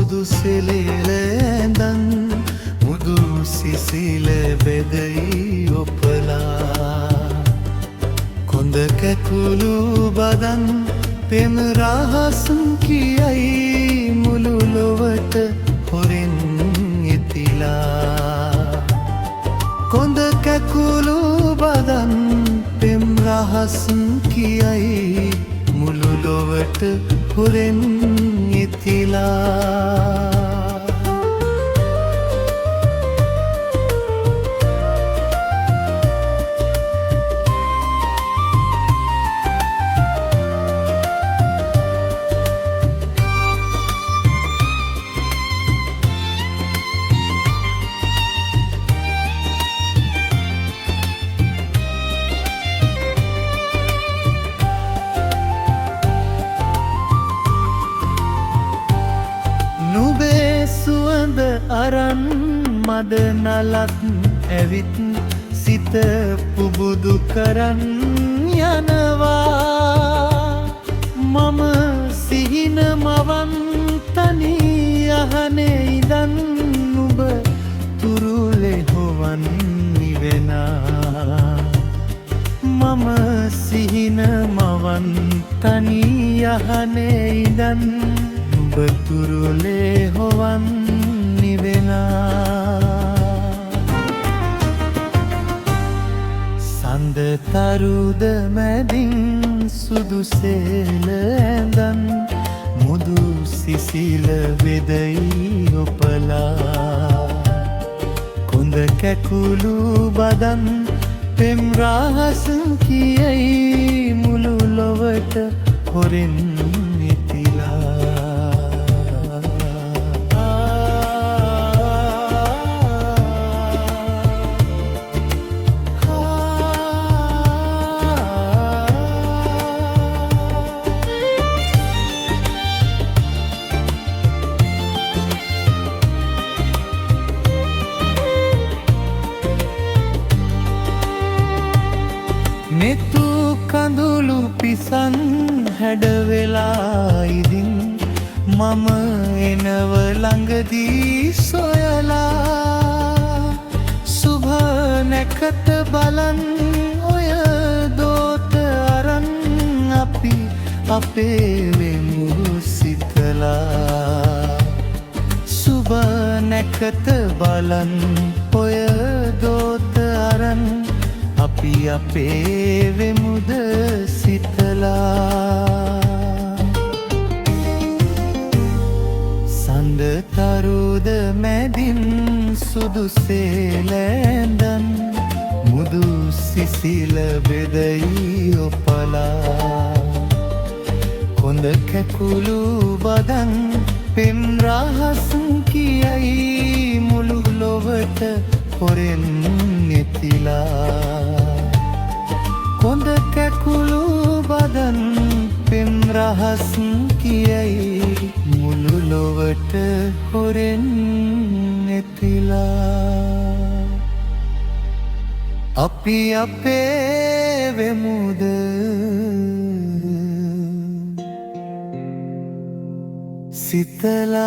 සුදු සෙලෙල ඇඳන් මුදු සිසිල බෙදයි ඔපලා කොඳ කැකුළු බදන් පෙම රහසුන් කියයි මුළු ලොවට හොරෙන් එතිලා කොඳ කැකුළු බදන් පෙම් රහසුන් කියයි මුළු ලොවට හොරෙන් එතිලා සුවඳ අරන් මද නලත් ඇවිත් සිත පුබුදු කරන් යනවා මම සිහින මවන් තනි අහනේ ඉඳන් නුඹ තුරුලේ හොවන් නිවෙනා මම සිහින මවන් තනි අහනේ ඉඳන් තුරුලේ හොවන් නිවෙලා සඳ තරුද මැදින් සුදු සේල ඇඳන් මුදු සිසිල වෙදයි ඔපලා කොඳ කැකුළු බදන් පෙම් රහසන් කියයි මුළු ලොවට හොරෙන් මෙතු කඳුළු පිසන් හැඩවෙලා ඉදින් මම එනව ළඟදී සොයලා සුභ නැකත බලන් ඔය දෝත අරන් අපි අපේ වෙමු සිතලා සුභ නැකත බලන් ඔය දෝත අරන් අපි අපේ වෙමුද සිතලා සඳ තරුද මැදින් සුදු සේල ඇඳන් මුදු සිසිල බෙදයි ඔපලා කොඳ කැකුළු බදන් පෙම් රහසන් කියයි මුළු ලොවට හොරෙන් නෙතිලා කොඳ කැකුළු බදන් පෙම් රහසන් කියයි මුළු ලොවට හොරෙන් නෙතිලා අපි අපේ වෙමුද සිතලා